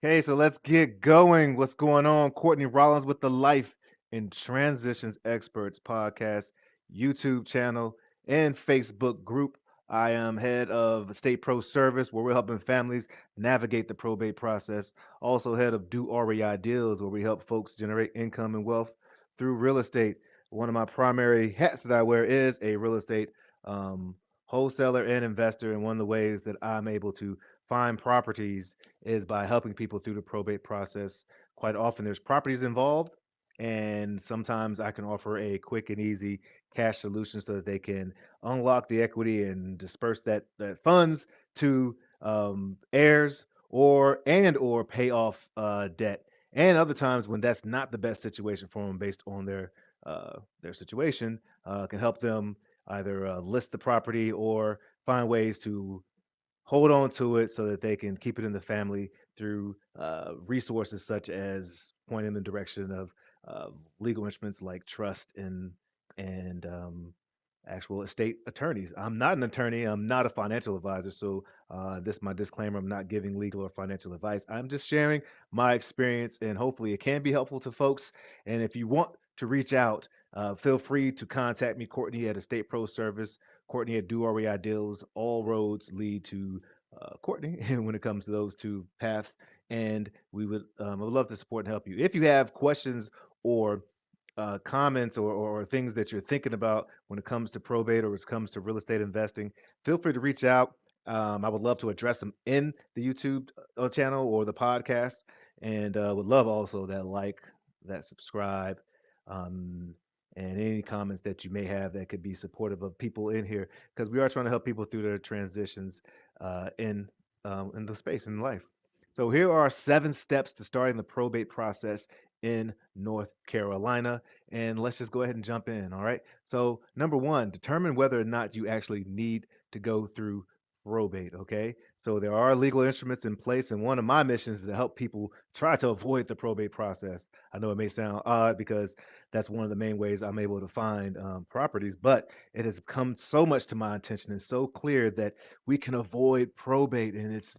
Okay, so let's get going. What's going on? Courtney Rollins with the Life and Transitions Experts podcast, YouTube channel, and Facebook group. I am head of Estate Pro Service, where we're helping families navigate the probate process. Also, head of Do REI Deals, where we help folks generate income and wealth through real estate. One of my primary hats that I wear is a real estate um, wholesaler and investor. And one of the ways that I'm able to find properties is by helping people through the probate process. Quite often, there's properties involved, and sometimes I can offer a quick and easy cash solution so that they can unlock the equity and disperse that funds to heirs or pay off debt. And other times when that's not the best situation for them based on their situation, can help them either list the property or find ways to hold on to it so that they can keep it in the family through resources such as pointing in the direction of uh, legal instruments like trust and actual estate attorneys. I'm not an attorney. I'm not a financial advisor. So this is my disclaimer. I'm not giving legal or financial advice. I'm just sharing my experience, and hopefully it can be helpful to folks. And if you want to reach out, feel free to contact me, Courtney at Estate Pro Service. Courtney at Do REI Deals. All roads lead to Courtney when it comes to those two paths. And I would love to support and help you. If you have questions or comments or things that you're thinking about when it comes to probate or when it comes to real estate investing, feel free to reach out. I would love to address them in the YouTube channel or the podcast, and would love also that like, that subscribe, um, and any comments that you may have that could be supportive of people in here, because we are trying to help people through their transitions in the space in life. So here are 7 steps to starting the probate process in North Carolina. And let's just go ahead and jump in. All right. So, number one, determine whether or not you actually need to go through probate. Okay. So, there are legal instruments in place. And one of my missions is to help people try to avoid the probate process. I know it may sound odd because that's one of the main ways I'm able to find properties, but it has come so much to my attention and so clear that we can avoid probate. And it's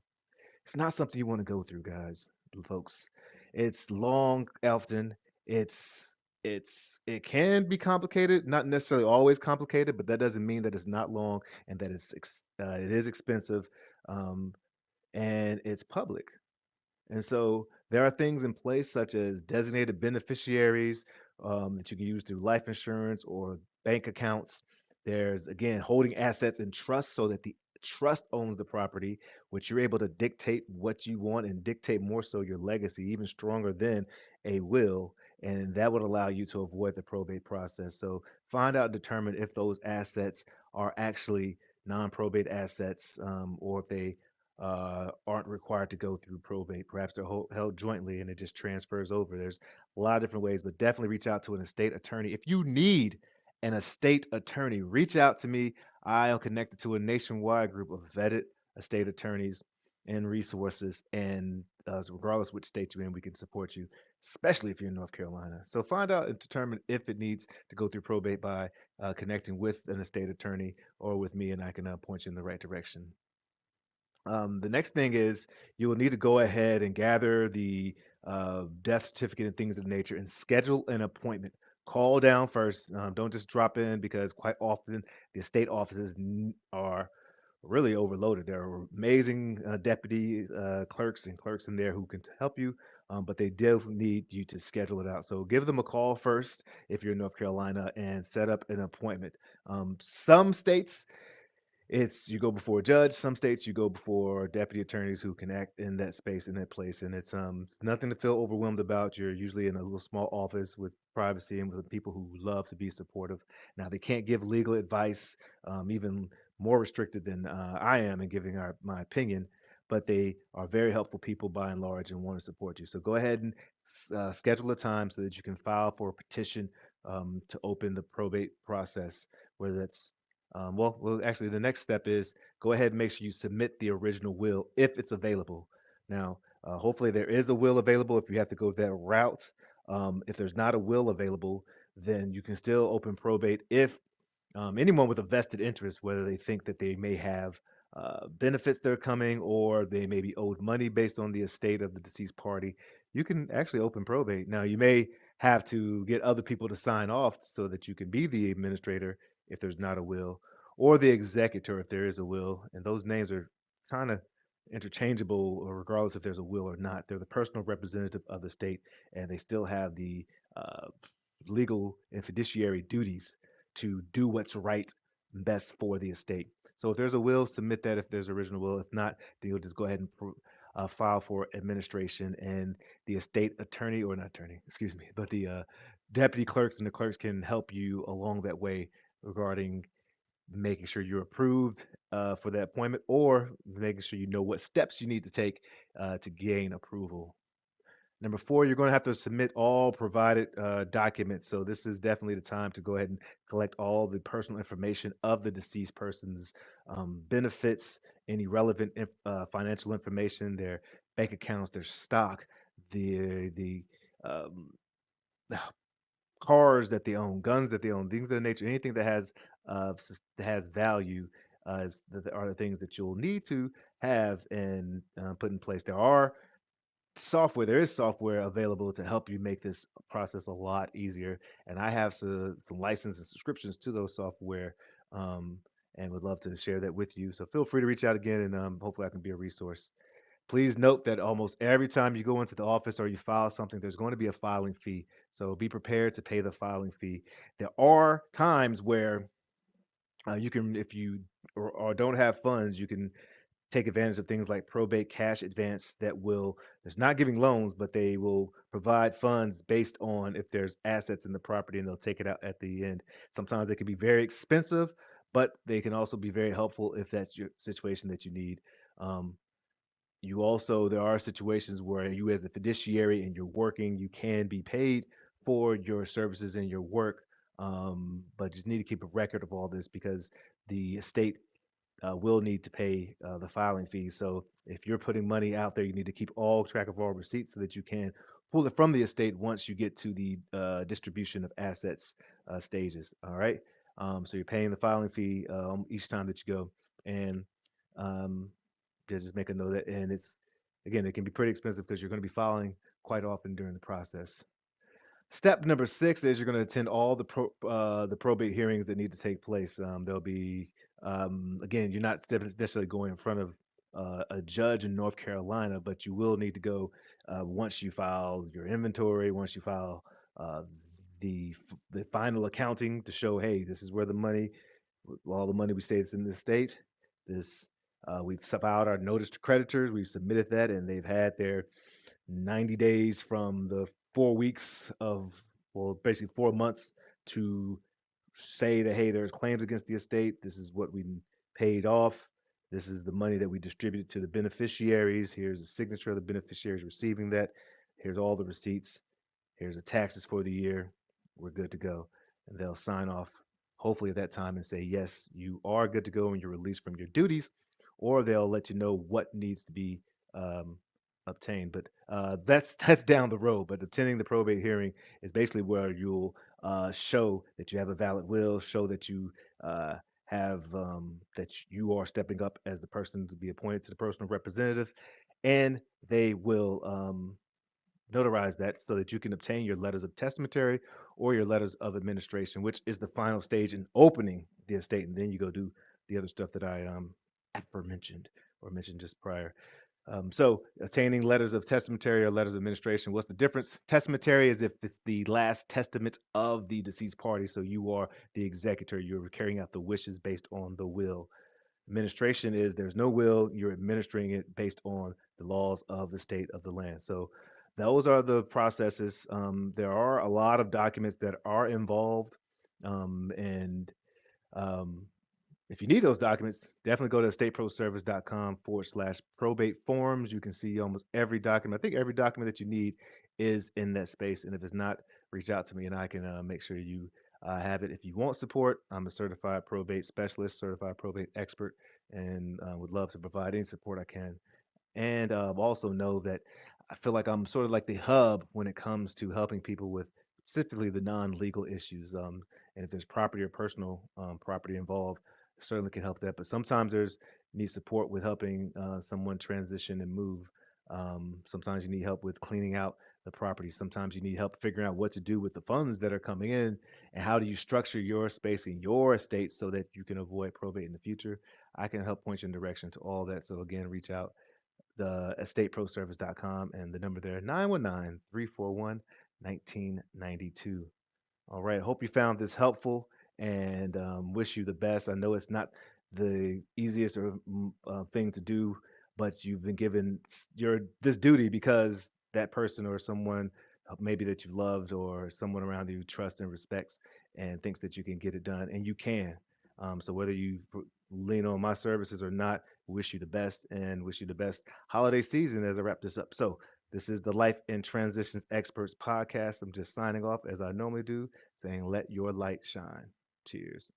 not something you want to go through, guys, folks. It's long, often. It's it can be complicated, not necessarily always complicated, but that doesn't mean that it's not long and that it is expensive, um, and it's public. And so there are things in place such as designated beneficiaries that you can use through life insurance or bank accounts. There's, again, holding assets in trust so that the trust owns the property, which you're able to dictate what you want and dictate more so your legacy, even stronger than a will. And that would allow you to avoid the probate process. So find out, determine if those assets are actually non-probate assets, or if they aren't required to go through probate. Perhaps they're held jointly and it just transfers over. There's a lot of different ways, but definitely reach out to an estate attorney. If you need an estate attorney, reach out to me. I am connected to a nationwide group of vetted estate attorneys and resources, and so regardless which state you're in, we can support you, especially if you're in North Carolina. So find out and determine if it needs to go through probate by connecting with an estate attorney or with me, and I can point you in the right direction. The next thing is you will need to go ahead and gather the death certificate and things of the nature and schedule an appointment. Call down first. Don't just drop in because quite often the estate offices are really overloaded. There are amazing deputy clerks and clerks in there who can help you, but they definitely need you to schedule it out. So give them a call first if you're in North Carolina and set up an appointment. Some states it's you go before a judge. Some states you go before deputy attorneys who can act in that space, in that place, and it's nothing to feel overwhelmed about. You're usually in a little small office with privacy and with people who love to be supportive. Now they can't give legal advice, even more restricted than I am in giving my opinion, but they are very helpful people by and large and want to support you. So go ahead and schedule a time so that you can file for a petition to open the probate process, whether that's actually, the next step is go ahead and make sure you submit the original will if it's available. Now, hopefully, there is a will available if you have to go that route. If there's not a will available, then you can still open probate if anyone with a vested interest, whether they think that they may have benefits that are coming, or they may be owed money based on the estate of the deceased party, you can actually open probate. Now, you may have to get other people to sign off so that you can be the administrator if there's not a will, or the executor if there is a will. And those names are kind of interchangeable, regardless if there's a will or not. They're the personal representative of the state, and they still have the uh, legal and fiduciary duties to do what's right and best for the estate. So if there's a will, submit that if there's original will. If not, then you'll just go ahead and file for administration, and the estate attorney, or not attorney, excuse me, but the deputy clerks and the clerks can help you along that way regarding making sure you're approved for that appointment, or making sure you know what steps you need to take to gain approval. Number four, you're going to have to submit all provided documents. So this is definitely the time to go ahead and collect all the personal information of the deceased person's benefits, any relevant financial information, their bank accounts, their stock, the um, cars that they own, guns that they own, things of that nature, anything that that has value are the things that you'll need to have and put in place. There is software available to help you make this process a lot easier, and I have some license and subscriptions to those software, um, and would love to share that with you. So feel free to reach out again, and hopefully I can be a resource. Please note that almost every time you go into the office or you file something, there's going to be a filing fee. So be prepared to pay the filing fee. There are times where you can, if you or don't have funds, you can take advantage of things like probate cash advance that will, it's not giving loans, but they will provide funds based on if there's assets in the property, and they'll take it out at the end. Sometimes they can be very expensive, but they can also be very helpful if that's your situation that you need. Um, there are situations where you, as a fiduciary and you're working, you can be paid for your services and your work, but just need to keep a record of all this because the estate will need to pay the filing fees. So if you're putting money out there, you need to keep all track of all receipts so that you can pull it from the estate once you get to the distribution of assets stages. All right. So you're paying the filing fee each time that you go, and um, just make a note of that. And it's again, it can be pretty expensive because you're going to be filing quite often during the process. Step number six is you're going to attend all the probate hearings that need to take place. There'll be again, you're not necessarily going in front of a judge in North Carolina, but you will need to go once you file your inventory, once you file uh, the final accounting to show, hey, this is where the money, all the money we say is in this state. This we've filed our notice to creditors. We've submitted that, and they've had their 90 days from the 4 weeks of, well, basically 4 months to say that, hey, there's claims against the estate. This is what we paid off. This is the money that we distributed to the beneficiaries. Here's the signature of the beneficiaries receiving that. Here's all the receipts. Here's the taxes for the year. We're good to go. And they'll sign off, hopefully at that time, and say, yes, you are good to go and you're released from your duties, or they'll let you know what needs to be um, obtained. But that's down the road. But attending the probate hearing is basically where you'll show that you have a valid will, show that you uh, that you are stepping up as the person to be appointed to the personal representative, and they will notarize that so that you can obtain your letters of testamentary or your letters of administration, which is the final stage in opening the estate, and then you go do the other stuff that I aforementioned or mentioned just prior. So attaining letters of testamentary or letters of administration, what's the difference? Testamentary is if it's the last testament of the deceased party, so you are the executor, you're carrying out the wishes based on the will. Administration is there's no will, you're administering it based on the laws of the state of the land. So those are the processes. There are a lot of documents that are involved, and um, if you need those documents, definitely go to estateproservice.com/probate forms. You can see almost every document. I think every document that you need is in that space. And if it's not, reach out to me and I can make sure you have it. If you want support, I'm a certified probate specialist, certified probate expert, and would love to provide any support I can. And also know that I feel like I'm sort of like the hub when it comes to helping people with specifically the non-legal issues. And if there's property or personal property involved, certainly can help that. But sometimes there's need support with helping someone transition and move. Sometimes you need help with cleaning out the property. Sometimes you need help figuring out what to do with the funds that are coming in and how do you structure your space in your estate so that you can avoid probate in the future. I can help point you in direction to all that. So again, reach out the estateproservice.com and the number there 919-341-1992. All right. Hope you found this helpful and wish you the best. I know it's not the easiest or thing to do, but you've been given your this duty because that person or someone maybe that you loved or someone around you trusts and respects and thinks that you can get it done, and you can. So whether you lean on my services or not, wish you the best and wish you the best holiday season as I wrap this up. So this is the Life in Transitions Experts podcast. I'm just signing off as I normally do saying, let your light shine. Cheers.